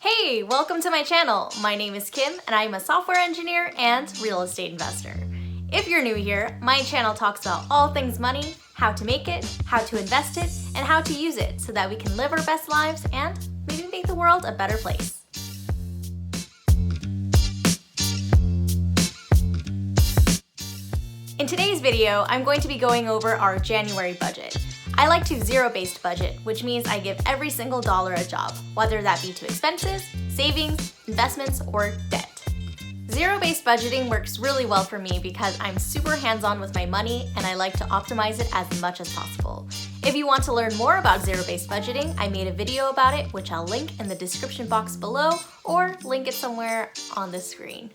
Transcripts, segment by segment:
Hey, welcome to my channel. My name is Kim and I'm a software engineer and real estate investor. If you're new here, my channel talks about all things money, how to make it, how to invest it, and how to use it so that we can live our best lives and maybe make the world a better place. In today's video, I'm going to be going over our January budget. I like to zero-based budget, which means I give every single dollar a job, whether that be to expenses, savings, investments, or debt. Zero-based budgeting works really well for me because I'm super hands-on with my money and I like to optimize it as much as possible. If you want to learn more about zero-based budgeting, I made a video about it, which I'll link in the description box below or link it somewhere on the screen.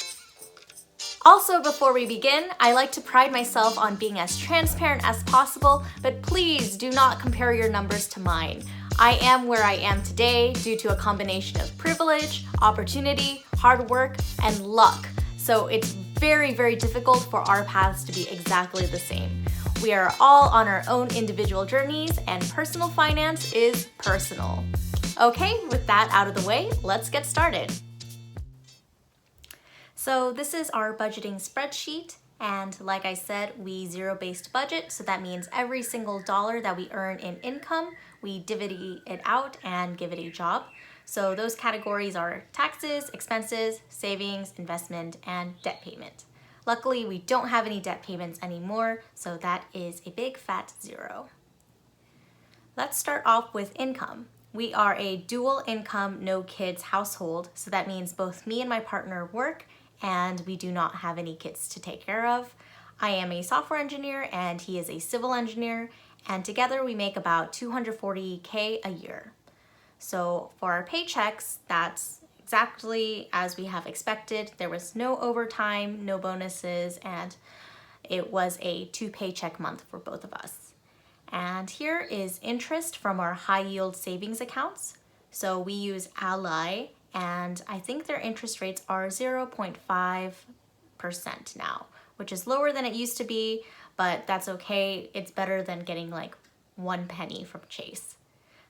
Also, before we begin, I like to pride myself on being as transparent as possible, but please do not compare your numbers to mine. I am where I am today due to a combination of privilege, opportunity, hard work, and luck. So it's very, very difficult for our paths to be exactly the same. We are all on our own individual journeys, and personal finance is personal. Okay, with that out of the way, let's get started. So this is our budgeting spreadsheet, and like I said, we zero-based budget, so that means every single dollar that we earn in income, we divvy it out and give it a job. So those categories are taxes, expenses, savings, investment, and debt payment. Luckily, we don't have any debt payments anymore, so that is a big fat zero. Let's start off with income. We are a dual income, no kids household, so that means both me and my partner work and we do not have any kids to take care of. I am a software engineer and he is a civil engineer, and together we make about $240K a year. So for our paychecks, that's exactly as we have expected. There was no overtime, no bonuses, and it was a 2-paycheck month for both of us. And here is interest from our high yield savings accounts. So we use Ally, and I think their interest rates are 0.5% now, which is lower than it used to be, but that's okay. It's better than getting like 1 penny from Chase.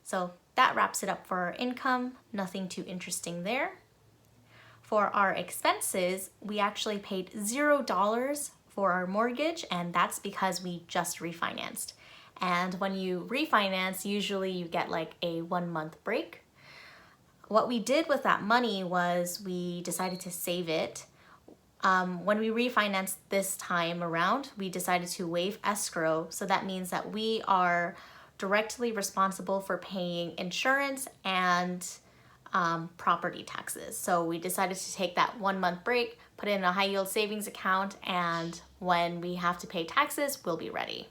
So that wraps it up for our income. Nothing too interesting there. For our expenses, we actually paid $0 for our mortgage, and that's because we just refinanced. And when you refinance, usually you get like a 1-month break. What we did with that money was we decided to save it. When we refinanced this time around, we decided to waive escrow. So that means that we are directly responsible for paying insurance and property taxes. So we decided to take that 1-month break, put it in a high yield savings account, and when we have to pay taxes, we'll be ready.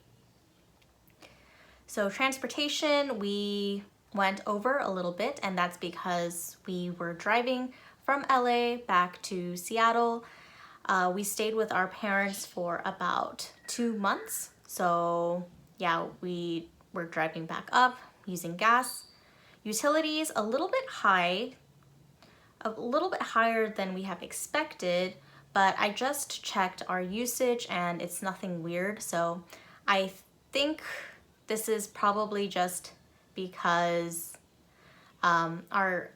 So transportation, we went over a little bit, and that's because we were driving from LA back to Seattle. We stayed with our parents for about 2 months. So yeah, we were driving back up using gas. Utilities, a little bit higher than we have expected, but I just checked our usage and it's nothing weird. So I think this is probably just because our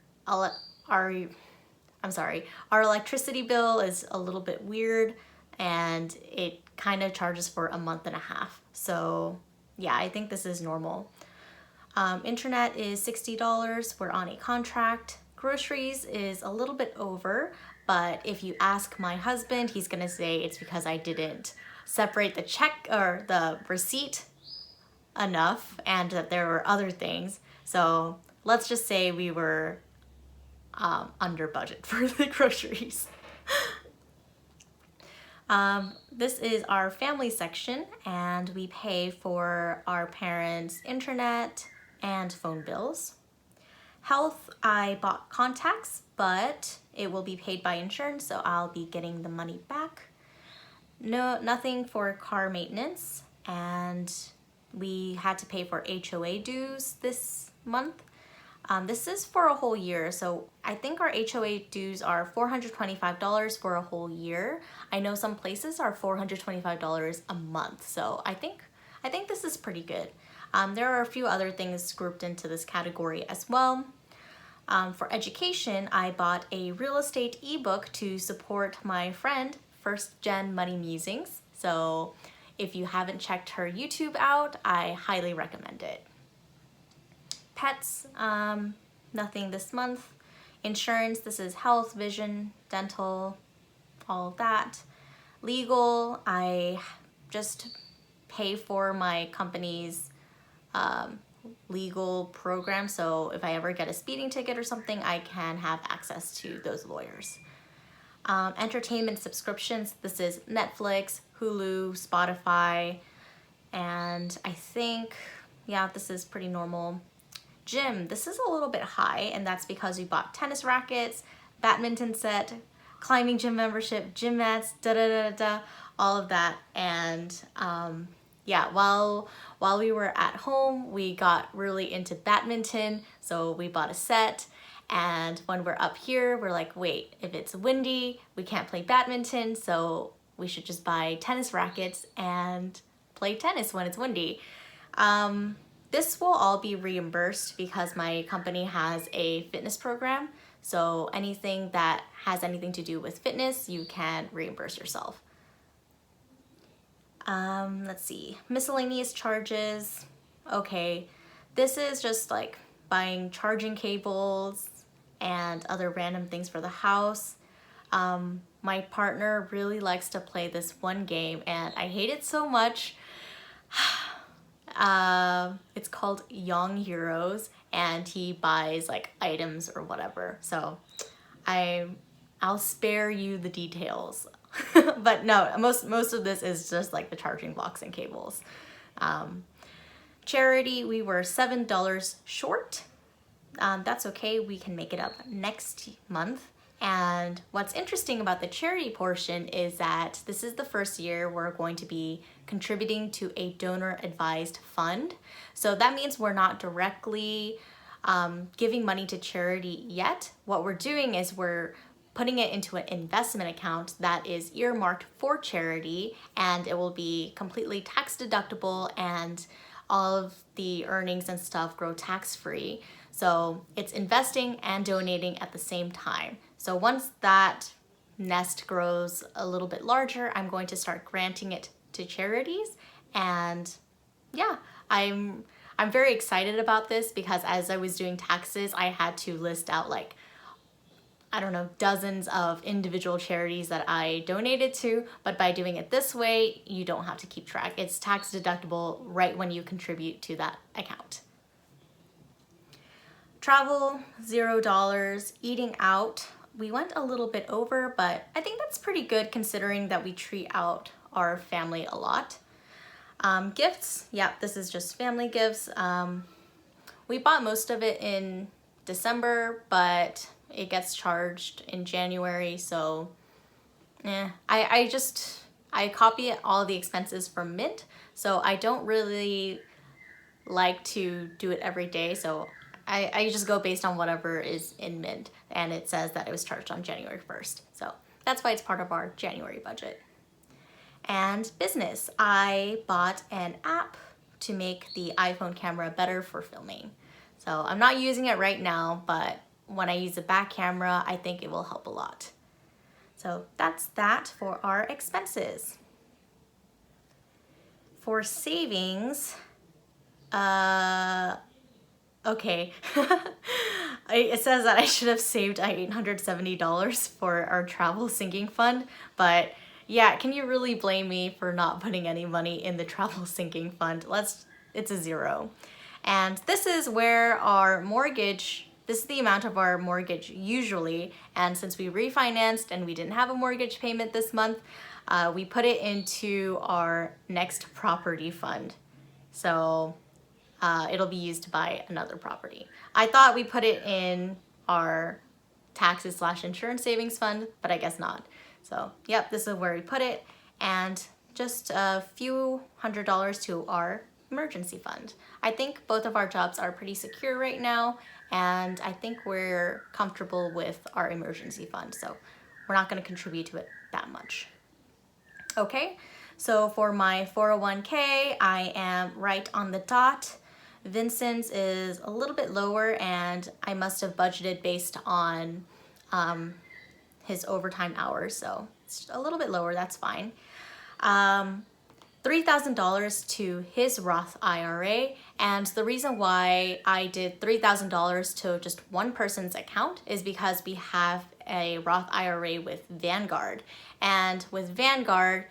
electricity bill is a little bit weird and it kind of charges for a month and a half. So yeah, I think this is normal. Internet is $60. We're on a contract. Groceries is a little bit over, but if you ask my husband, he's gonna say it's because I didn't separate the check or the receipt enough and that there were other things. So let's just say we were under budget for the groceries. This is our family section, and we pay for our parents' internet and phone bills. Health, I bought contacts, but it will be paid by insurance, so I'll be getting the money back. Nothing for car maintenance, and we had to pay for HOA dues this month. This is for a whole year, so I think our HOA dues are $425 for a whole year. I know some places are $425 a month, so I think this is pretty good. There are a few other things grouped into this category as well. For education, I bought a real estate ebook to support my friend, First Gen Money Musings. So if you haven't checked her YouTube out, I highly recommend it. Pets, nothing this month. Insurance, this is health, vision, dental, all of that. Legal, I just pay for my company's legal program, so if I ever get a speeding ticket or something, I can have access to those lawyers. Entertainment subscriptions, this is Netflix, Hulu, Spotify, and I think, yeah, this is pretty normal. Gym, this is a little bit high, and that's because we bought tennis rackets, badminton set, climbing gym membership, gym mats, all of that. And yeah, while we were at home, we got really into badminton, so we bought a set. And when we're up here, we're like, wait, if it's windy, we can't play badminton, so we should just buy tennis rackets and play tennis when it's windy. This will all be reimbursed because my company has a fitness program. So anything that has anything to do with fitness, you can reimburse yourself. Let's see, miscellaneous charges. Okay, this is just like buying charging cables and other random things for the house. My partner really likes to play this one game and I hate it so much. It's called Young Heroes, and he buys like items or whatever. So I'll spare you the details. But no, most of this is just like the charging blocks and cables. Charity, we were $7 short. That's okay, we can make it up next month. And what's interesting about the charity portion is that this is the first year we're going to be contributing to a donor advised fund. So that means we're not directly giving money to charity yet. What we're doing is we're putting it into an investment account that is earmarked for charity, and it will be completely tax deductible, and all of the earnings and stuff grow tax-free. So it's investing and donating at the same time. So once that nest grows a little bit larger, I'm going to start granting it to charities. And yeah, I'm very excited about this because as I was doing taxes, I had to list out like, I don't know, dozens of individual charities that I donated to, but by doing it this way, you don't have to keep track. It's tax deductible right when you contribute to that account. Travel, $0. Eating out, we went a little bit over, but I think that's pretty good considering that we treat out our family a lot. Gifts, yeah, this is just family gifts. We bought most of it in December, but it gets charged in January, so I copy all the expenses from Mint, so I don't really like to do it every day, so I just go based on whatever is in Mint, and it says that it was charged on January 1st. So that's why it's part of our January budget. And business, I bought an app to make the iPhone camera better for filming. So I'm not using it right now, but when I use the back camera, I think it will help a lot. So that's that for our expenses. For savings, okay, it says that I should have saved $870 for our travel sinking fund, but yeah, can you really blame me for not putting any money in the travel sinking fund? It's a zero. And this is where our mortgage, this is the amount of our mortgage usually, and since we refinanced and we didn't have a mortgage payment this month, we put it into our next property fund. So it'll be used to buy another property. I thought we put it in our taxes / insurance savings fund, but I guess not. So yep, this is where we put it, and just a few $100s to our emergency fund. I think both of our jobs are pretty secure right now, and I think we're comfortable with our emergency fund, so we're not going to contribute to it that much. Okay, so for my 401k, I am right on the dot. Vincent's is a little bit lower, and I must have budgeted based on his overtime hours, so it's a little bit lower, that's fine. $3,000 to his Roth IRA, and the reason why I did $3,000 to just one person's account is because we have a Roth IRA with Vanguard, and with Vanguard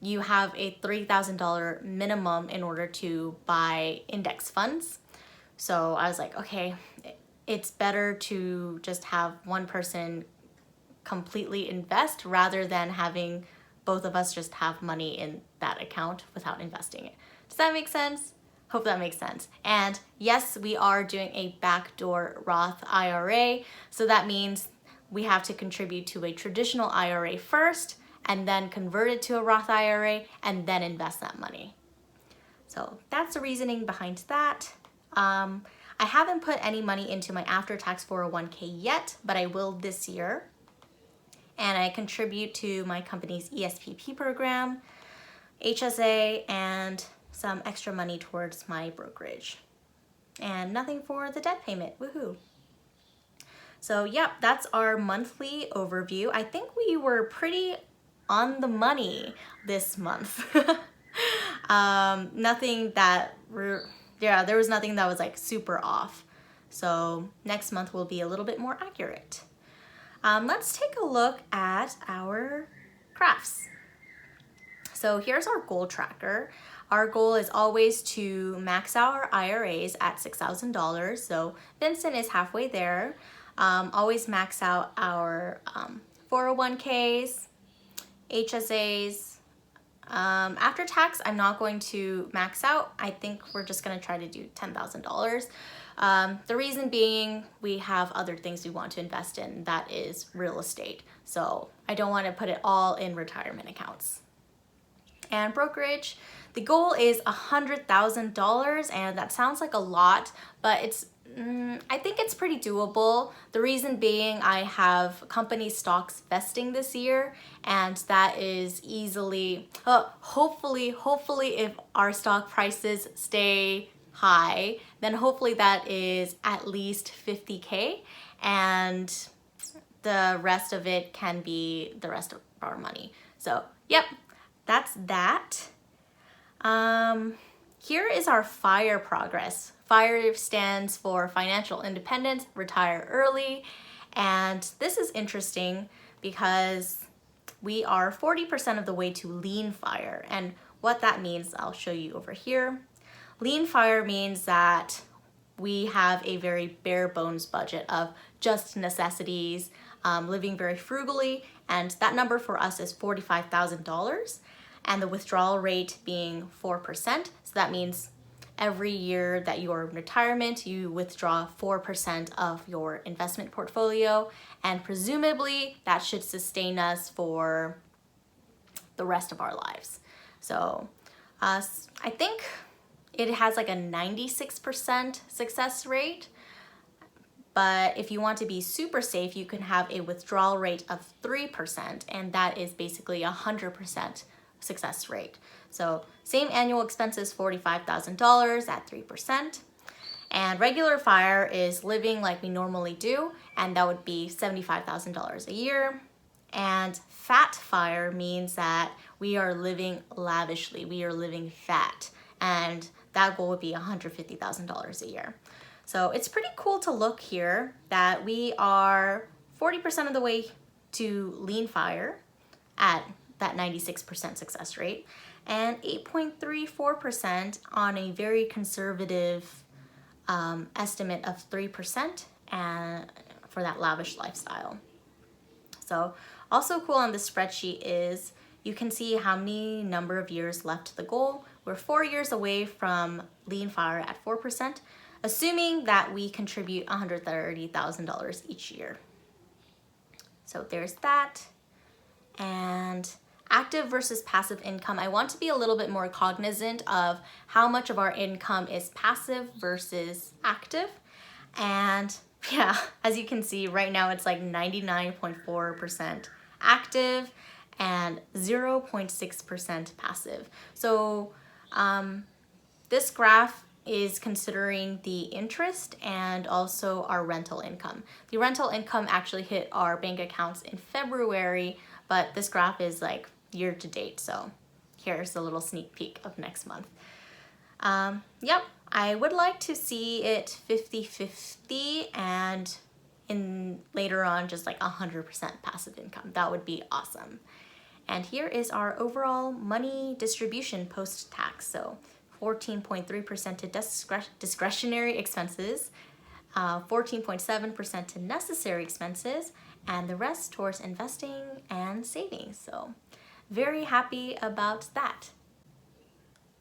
you have a $3,000 minimum in order to buy index funds. So I was like, okay, it's better to just have one person completely invest rather than having both of us just have money in that account without investing it. Does that make sense? Hope that makes sense. And yes, we are doing a backdoor Roth IRA. So that means we have to contribute to a traditional IRA first and then convert it to a Roth IRA and then invest that money. So that's the reasoning behind that. I haven't put any money into my after-tax 401k yet, but I will this year. And I contribute to my company's ESPP program, HSA, and some extra money towards my brokerage. And nothing for the debt payment, woohoo. So yep, that's our monthly overview. I think we were pretty on the money this month. Nothing that, there was nothing that was like super off. So next month will be a little bit more accurate. Let's take a look at our crafts. So here's our goal tracker. Our goal is always to max out our IRAs at $6,000. So Vincent is halfway there. Always max out our 401ks, HSAs. After tax, I'm not going to max out. I think we're just gonna try to do $10,000. The reason being, we have other things we want to invest in, that is real estate. So I don't want to put it all in retirement accounts. And brokerage, the goal is $100,000, and that sounds like a lot, but I think it's pretty doable. The reason being, I have company stocks vesting this year, and that is easily, hopefully if our stock prices stay high, then hopefully that is at least 50K, and the rest of it can be the rest of our money. So yep, that's that. Here is our FIRE progress. FIRE stands for Financial Independence, Retire Early, and this is interesting because we are 40% of the way to lean FIRE, and what that means I'll show you over here. Lean FIRE means that we have a very bare bones budget of just necessities, living very frugally, and that number for us is $45,000, and the withdrawal rate being 4%. So that means every year that you are in retirement, you withdraw 4% of your investment portfolio, and presumably that should sustain us for the rest of our lives. So I think it has like a 96% success rate, but if you want to be super safe, you can have a withdrawal rate of 3%, and that is basically 100% success rate. So same annual expenses, $45,000 at 3%. And regular FIRE is living like we normally do, and that would be $75,000 a year. And fat FIRE means that we are living lavishly, we are living fat, and that goal would be $150,000 a year. So it's pretty cool to look here that we are 40% of the way to lean FIRE at that 96% success rate, and 8.34% on a very conservative estimate of 3% and for that lavish lifestyle. So also cool on this spreadsheet is you can see how many number of years left to the goal. We're 4 years away from lean FIRE at 4%, assuming that we contribute $130,000 each year. So there's that. And active versus passive income, I want to be a little bit more cognizant of how much of our income is passive versus active. And yeah, as you can see right now, it's like 99.4% active and 0.6% passive. So this graph is considering the interest and also our rental income. The rental income actually hit our bank accounts in February, but this graph is like year to date, so here's a little sneak peek of next month. Yep, I would like to see it 50-50 and later on just like 100% passive income. That would be awesome. And here is our overall money distribution post-tax. So 14.3% to discretionary expenses, 14.7% to necessary expenses, and the rest towards investing and savings. So very happy about that.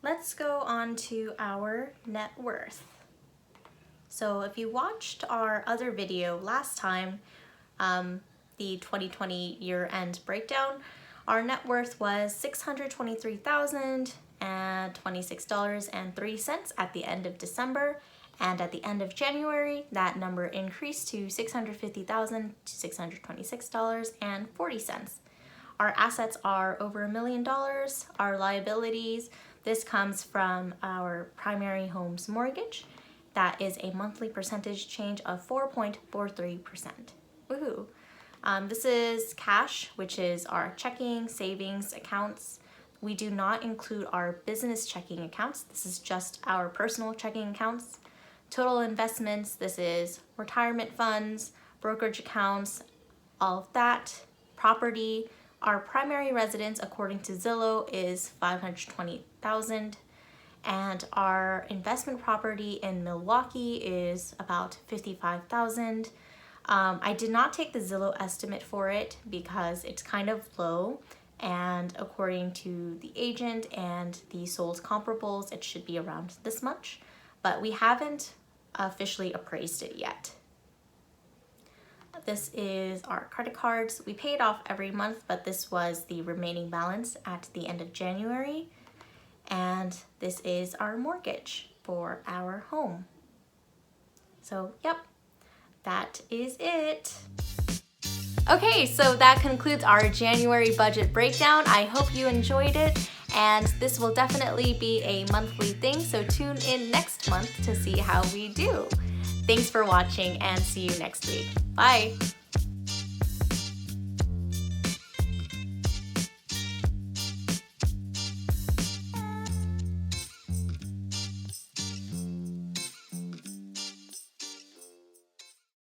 Let's go on to our net worth. So if you watched our other video last time, the 2020 year-end breakdown, our net worth was $623,026.03 at the end of December, and at the end of January, that number increased to $650,626.40. Our assets are over $1 million. Our liabilities, this comes from our primary home's mortgage. That is a monthly percentage change of 4.43%. Woohoo! This is cash, which is our checking, savings accounts. We do not include our business checking accounts. This is just our personal checking accounts. Total investments, this is retirement funds, brokerage accounts, all of that. Property, our primary residence according to Zillow is $520,000, and our investment property in Milwaukee is about $55,000. I did not take the Zillow estimate for it because it's kind of low, and according to the agent and the sold comparables, it should be around this much, but we haven't officially appraised it yet. This is our credit cards. We pay it off every month, but this was the remaining balance at the end of January. And this is our mortgage for our home. So, yep, that is it. Okay, so that concludes our January budget breakdown. I hope you enjoyed it, and this will definitely be a monthly thing, so tune in next month to see how we do. Thanks for watching, and see you next week. Bye!